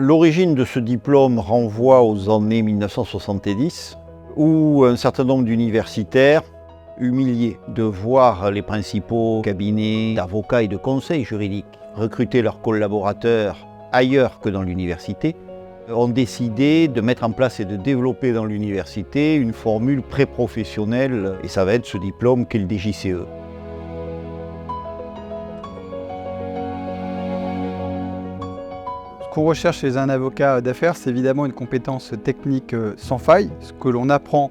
L'origine de ce diplôme renvoie aux années 1970, où un certain nombre d'universitaires, humiliés de voir les principaux cabinets d'avocats et de conseils juridiques recruter leurs collaborateurs ailleurs que dans l'université, ont décidé de mettre en place et de développer dans l'université une formule pré-professionnelle, et ça va être ce diplôme qu'est le DJCE. Ce qu'on recherche chez un avocat d'affaires, c'est évidemment une compétence technique sans faille, ce que l'on apprend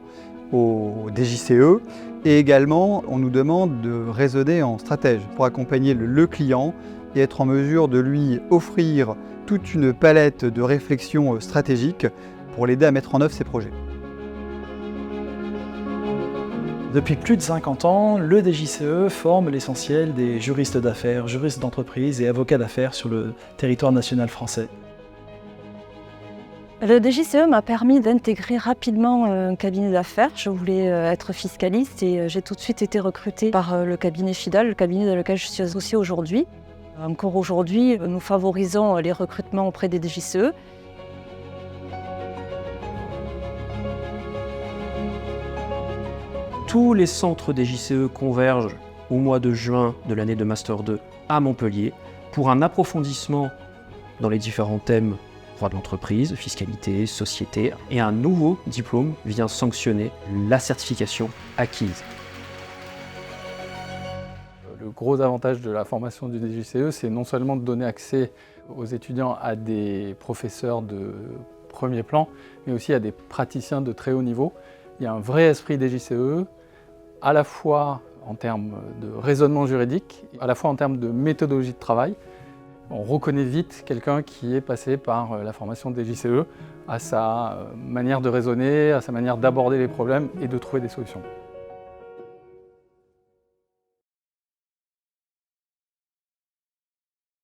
au DJCE. Et également, on nous demande de raisonner en stratège pour accompagner le client et être en mesure de lui offrir toute une palette de réflexions stratégiques pour l'aider à mettre en œuvre ses projets. Depuis plus de 50 ans, le DJCE forme l'essentiel des juristes d'affaires, juristes d'entreprise et avocats d'affaires sur le territoire national français. Le DJCE m'a permis d'intégrer rapidement un cabinet d'affaires. Je voulais être fiscaliste et j'ai tout de suite été recrutée par le cabinet FIDAL, le cabinet dans lequel je suis associée aujourd'hui. Encore aujourd'hui, nous favorisons les recrutements auprès des DJCE. Tous les centres DJCE convergent au mois de juin de l'année de Master 2 à Montpellier pour un approfondissement dans les différents thèmes droit de l'entreprise, fiscalité, société, et un nouveau diplôme vient sanctionner la certification acquise. Le gros avantage de la formation du DJCE, c'est non seulement de donner accès aux étudiants à des professeurs de premier plan, mais aussi à des praticiens de très haut niveau. Il y a un vrai esprit DJCE, à la fois en termes de raisonnement juridique, à la fois en termes de méthodologie de travail. On reconnaît vite quelqu'un qui est passé par la formation DJCE à sa manière de raisonner, à sa manière d'aborder les problèmes et de trouver des solutions.